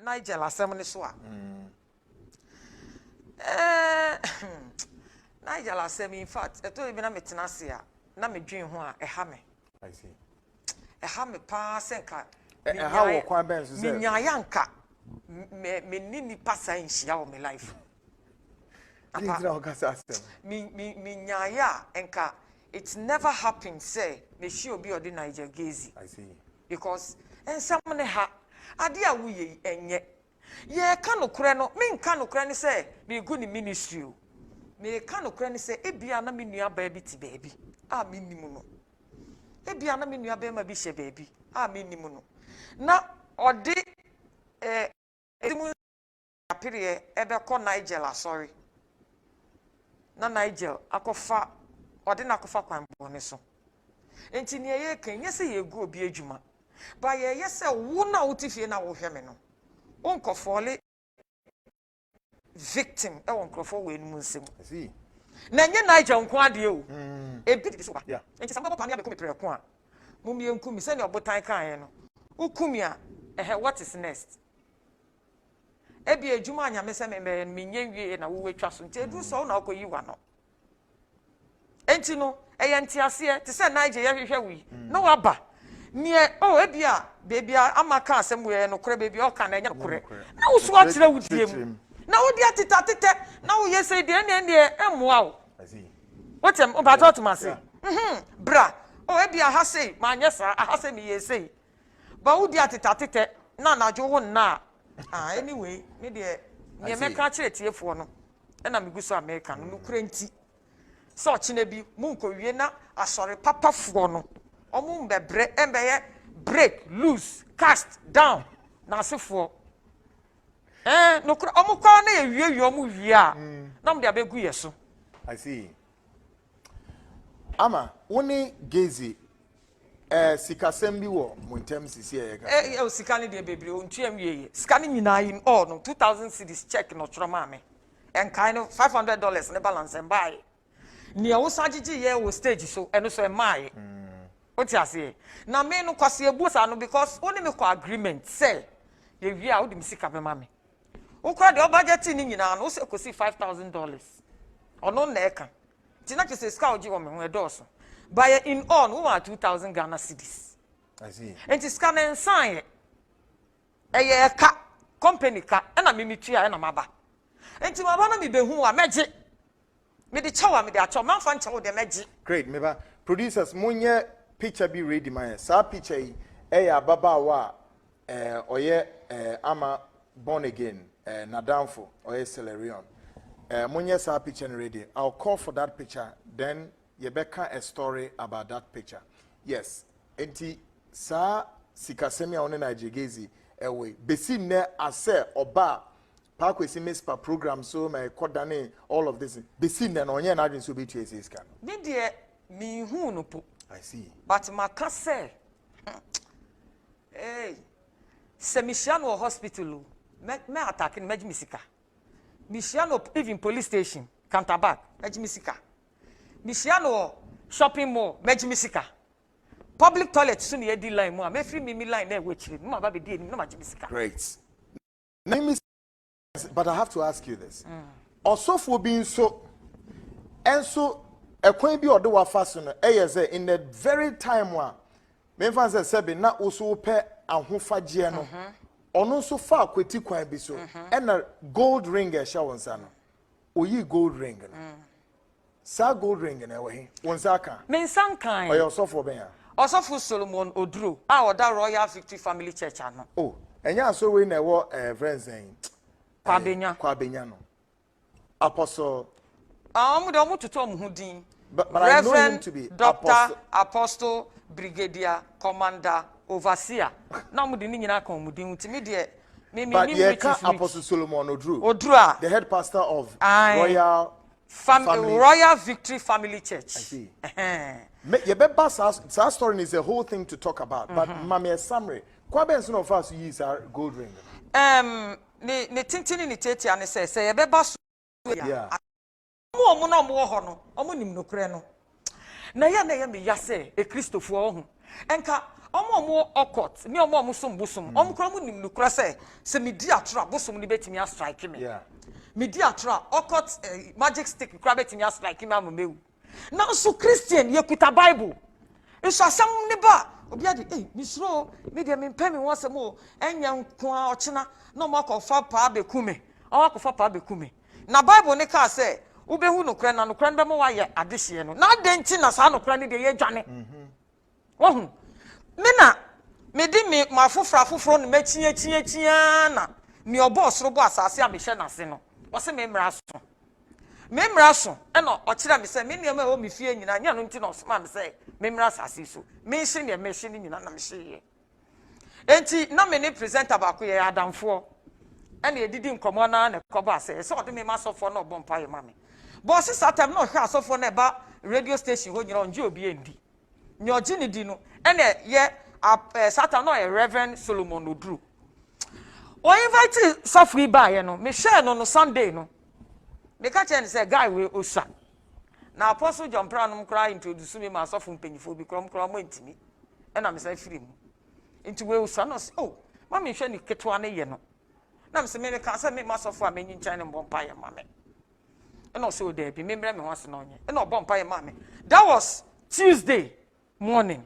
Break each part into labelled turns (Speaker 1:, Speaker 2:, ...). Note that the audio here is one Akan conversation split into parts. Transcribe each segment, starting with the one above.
Speaker 1: Nigel asem so a Nigel asem in fact eto e bi na metena se a na medwen ho a eha me
Speaker 2: I see
Speaker 1: eha me pa senka
Speaker 2: how wo kwa ben so say
Speaker 1: minyaya nka me nini pasa nhia o me life minyaya nka it never happened say me shi obi odi Nigel Gezi
Speaker 2: I see
Speaker 1: because ensam ne ha ade a wuye enye ye ka no kure no me nka no kure ni say me gu ni ministry o me ka no kure ni say ebia na me nua ba bi ti ba bi a me nimu no ebia na me nua ba ma bi hye ba bi a me nimu no na ode edimu apire ebe ko Nigel asori na Nigel akofa ode na akofa kwan bo ne so enti ne ye kan ye se ye gu obi adwuma ba ye se wo na wo tifie na wo hwe me no onkofole victim e won krofo we enu nsem
Speaker 2: see
Speaker 1: na nye Nigel nko ade o ebi di so ba
Speaker 2: yeah
Speaker 1: enti samba pa na be ko me preko a mumie nkumi se ne obotan kan ye no ukumi a what is next ebi adwuma anya me se me nye wie na wo wetwa so enti edu so na okoyi wa no enti no eye ntiase te se Nigel ye hwehwe wi na waba nie ebia bebia amaka asem we no kore bebia o ka na nya kore na wo so akyere wudiem na wo dia titatete na wo yese de ne emmoa wo
Speaker 2: I see
Speaker 1: wotem o bato to mase bra ebia ha sei ma anya sa ha sei me yese ba wo dia titatete na najo wo na anyway me de me meka kire tiefo no na me guso America no kure nti so chine bi mu nkowie na asore papafo no omu mbebre embeye break loose cast down na asefo no kura omu kwa na ewie omu wie a na mde abegu yeso
Speaker 2: I see ama woni Gezi sikasem bi wo montem sisi ye ka
Speaker 1: sikani de bebre ontuam wieye sikani nyina in all no 2000 cedis check no troma me and kind of $500 ne balance and buy ni wo sagigi ye wo stage so eno so e mai oti ase na me no kwase ebusa no because oni me ko agreement say ye wi a wo de misika be ma me wo kra de o budget ni nyina no wo se kosi $5,000 ono na eka ti na kese ska oji wo me ho edoso buy in all no 2000 Ghana cedis
Speaker 2: I see
Speaker 1: enti ska na nsan ye ka company ka na me mitua na maba enti maba na me behu a meje me de chawa me de acho manfa nche wo de meje
Speaker 2: great meba producers munye picture be ready my sa picture yi ababa wa oye ama born again nadamfo oye Celerion munye sa picture ready I'll call for that picture then yebeka a story about that picture yes enti sa sikasemi a one Nigel Gezi ewe besi ne ase oba pa kwesi mespa program so my kodane all of this besi ne no onye na adwen so betu ese ska
Speaker 1: me de mi hu no po
Speaker 2: I see
Speaker 1: but maka say hey semisiano hospital me attack in mejimisika misiano even police station counterback mejimisika misiano shopping mall mejimisika public toilet so ne di line mu a me free me line na we chire no ba be di no mejimisika
Speaker 2: great name is but I have to ask you this osofo bi so enso ekwan bi odo wa fa so no eyeze in the very time wa me fan say sebe na oso pe ahofagye no ono so fa akwati kwan bi so na gold ring e sha wonsa no oyi gold ring no sa gold ring na we wonsa kan
Speaker 1: me nsan kan
Speaker 2: oyo osofo ben ya
Speaker 1: osofo Solomon Oduro a oda Royal Victory Family Church ano
Speaker 2: oh enya so we na ewo friends en kwa benya no apostle
Speaker 1: omu tutu omu hudin
Speaker 2: but I know him to be
Speaker 1: Doctor Apostle Brigadier Commander Overseer na omu di ni nyina kan omu din ntimi de me
Speaker 2: but ye ka Apostle Solomon
Speaker 1: Oduro
Speaker 2: the head pastor of Royal
Speaker 1: Royal Victory Family Church.
Speaker 2: I see. Your story is a whole thing to talk about, but mami summary Kwa ben so no fa so use our gold ring.
Speaker 1: Ne tintini ni tetia ne say ye beba so
Speaker 2: Yeah.
Speaker 1: Omo na omo ho no, omo nim no kure no. Na ya me ya say e Christopher ohu. Enka omo okot, ni omo som bosom. Omo kura mo nim no kure say me di atro bosom ni betimi a strike me.
Speaker 2: Yeah.
Speaker 1: Me di atro okot magic stick kura betimi a strike me amewu. Na so Christian ye kuta Bible. Eso asam ne ba obi ade misro me de me mpemi wonsem o enya nko a ochina na mo akọfa pa abekume o akọfa pa abekume na Bible ne ka say ubehu no kra na no kra be mo wa ye adehye no na adenti na sa no kra ne de ye dwane wohu me na me di me mafoforo no machia na me obo soro bo asase a me hye na se no wo se me mra so eno okira me say me niam e o me fie nyina nya no nti na osoma me say me mra asase so me hye ne me hye ni nyina na me hye enti na me ne presenter ba ko ye adamfo ene edidi nkomo na na koba say so ode me masofo na obompa ye mame boss satam na hwe asofo na ba radio station ho nyira onje obi endi nyoji ni di no ene ye satam na Reverend Solomon Odru o invite sofri ba ye no me share no Sunday no me ka chen say guy we osa na Apostle John Pranum kra introduce me ma sofo mpanyifo bi krom mo ntimi ena me say free mu nti we osa no oh ma me hwe ni ketwa na ye no na me say me ka say me ma sofo a me nyin chan ne mbompa ye mame ena so there bi me mre me wase na onye ena obompa ye mame that was Tuesday morning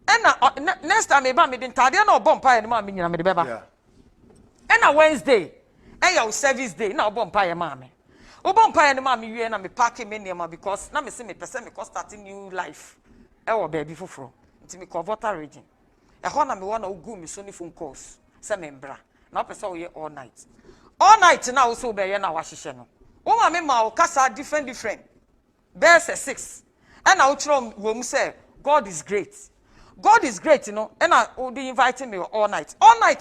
Speaker 1: ena next time me ba me din tade na obompa ye ma me nyina me de beba ena Wednesday eya service day na obompa ye mame obompa ye ma me wie na me park me niam because na me say me pese me start new life e wo baby foforo nti me Covota region ho na me wona ogu me so ni phone calls say me mbra na pese wo ye all night na wo so be ye na wa hihye no wo ma me ma wo kasa different verse 6 and na wo kiro wo mu say God is great you know and na wo dey inviting me all night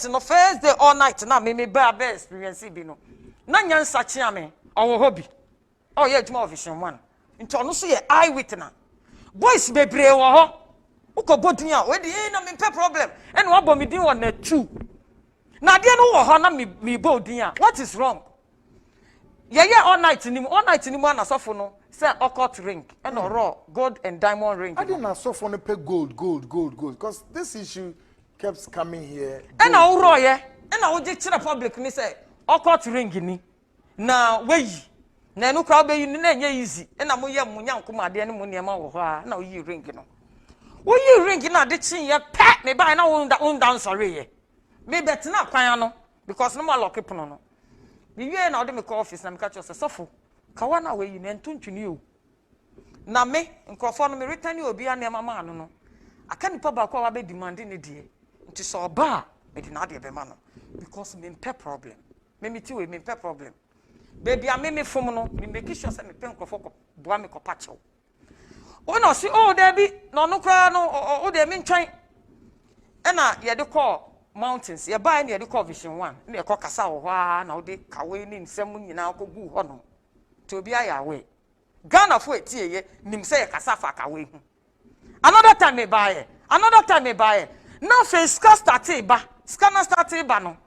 Speaker 1: no first day all night na me ba experience bi no na nyansa chia me owo hobby oh yeah juma vision 1 nti ono so ye eye witness boys bebre wo ho uko bodin a we dey na me pe problem and wo bom din won na 2 na de no wo ho na me bodin a what is wrong yeah all night ni mu na sofo no say occult ring and raw gold and diamond ring
Speaker 2: I didn't na sofo no pay gold because this issue keeps coming here
Speaker 1: and na wo raw ye and na wo je kire public ni say occult ring ni na weyi na enu kra be yi ni na enye easy and na mo ye mo nyankoma de ne mo niam wo ho a na wo yi ring no wo yi ring na de chin ye pe me ba na wo dan sorry ye me bet na kwan no because no ma lock pono no me wie na ode me call office na me catch yourself sofo kawa na we yi na ntuntuni o na me nkrofo no me return obi an mama no no aka nipa ba kwa be demand ne die nti so oba me di na de be ma no because me mpe problem me miti we me mpe problem baby a me fom no me make sure say me pe nkrofo ko boa me ko pachew o no si o there bi no no kra no o de me ntwan e na ye de call mountains ye buy na ye call vision 1 na ye call kasa wo ha na wo de kawe ni nsem nyina ko gu ho no to bi ayawe Ghana fo etie ye nim say ye kasa fa kawe hu another time me buy now face started ba scanner started ba no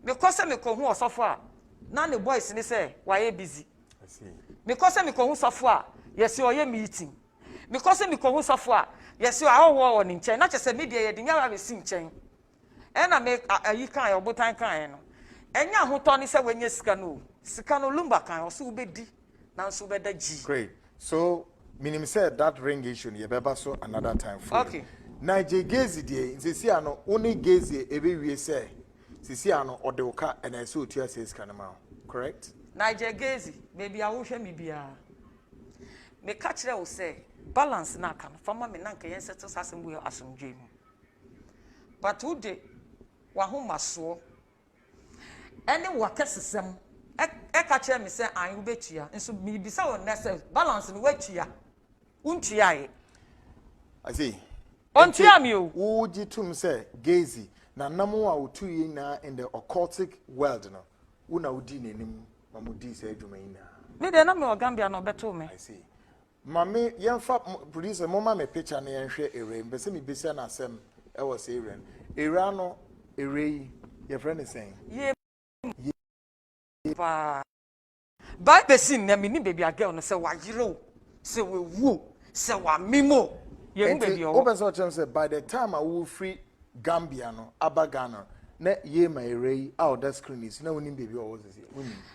Speaker 1: because me ko hu osofo a na the boys ni say why busy
Speaker 2: I see
Speaker 1: because me ko hu sofo a yes o ye meeting because me ko hu sofo a yes o awo ni nchen na chese media ye dinya wa be si nchen ena me ayi kan yo botan kan no enya hoto ni se wenye sika no lumba kan o so ubedi na so beda ji
Speaker 2: great so minim said that ring issue ye beba so another time for
Speaker 1: okay
Speaker 2: Niger Gezi die sisi ano oni Gezi ebe wie say sisi ano odeoka and I so tia says kanama correct
Speaker 1: Niger Gezi maybe I will show me bia me catch there will say balance na kan fama me nanka yen settle asem we asomdwe mu but who de wa ho maso ene wakesesem e catch me say an ubetua nso me bisa won nese balance no watua untua ye
Speaker 2: I see
Speaker 1: ontua me o
Speaker 2: wo gitum say Gezi na namo a otu yi na in the occultic world no una udi nenim mamudi say adwuma yi na
Speaker 1: me de na me o Gambia no beto me
Speaker 2: I see mame yemfa producer mama me picture na yenhwe ere mbese me bisa na asem e was ere era no ere your friend is saying
Speaker 1: ye ba Bible sin na me ni baby girl no say wa yiro say we wu say wa mimo ye hu baby o
Speaker 2: open so chance by the time I will free Gambia no aba Ghana na ye my ere out that screen is na woni baby o was say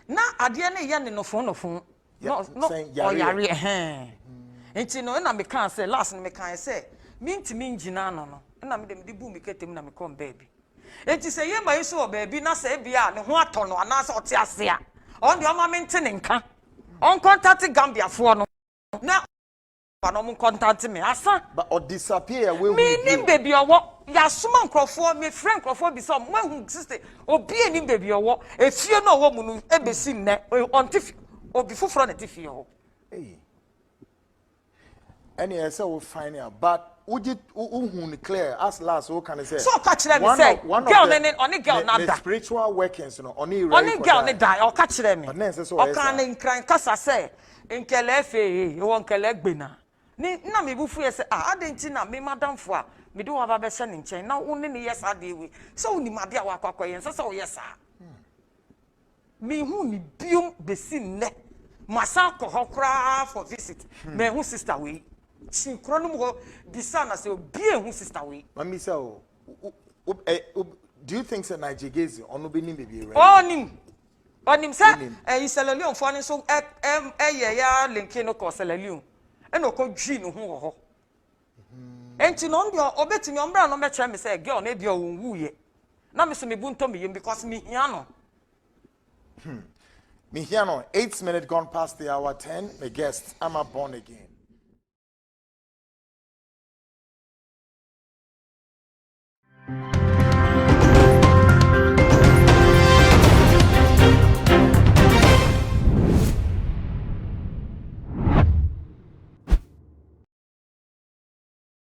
Speaker 1: na ade na ye ne no phone no o yare enti no na me kan say last me kan say mintimi ngina no na me dem di bu me ketem na me come baby enti say ye my so baby na say bia ne ho ato no ana say ote ase a on the oma mente ne nka on contact Gambia fo no na no mo contact me asa
Speaker 2: but or disappear we
Speaker 1: me nim baby owo ya suma nkrofo me friend nkrofo bi so mo hu sister obi enim baby owo efie no owo mu no ebesi nne on tif obi foforo na tifie ho
Speaker 2: hey any say we find out but who clear as last who can say
Speaker 1: so catch them say girl ne on girl na da
Speaker 2: spiritual workings no on
Speaker 1: girl ne da o catch them
Speaker 2: but then say so
Speaker 1: o kan ne nkran kasa say nkele fe e won nkele gbena ni na me bufu ye say adenti na me madam fo a me do wa ba be se ne nchen na won ne yes ade we so ni made a wakwa ye say o yes a me hu ni biom besi nne masa ko hokra for visit me hu sister we chinkro no mo bisa na say obi ehu sister we
Speaker 2: mami say do you think say Nigerians ono be nim baby
Speaker 1: onim say Iselelion fo ne so ye ya linki no ko Selelion e no ko dwi no ho ho enti no ndio obetimi ombra no me kire me say girl na bia wonwu ye na me so me bunto me yem because me hia no
Speaker 2: me here no 8 minutes gone past the hour 10 my guest I'm born again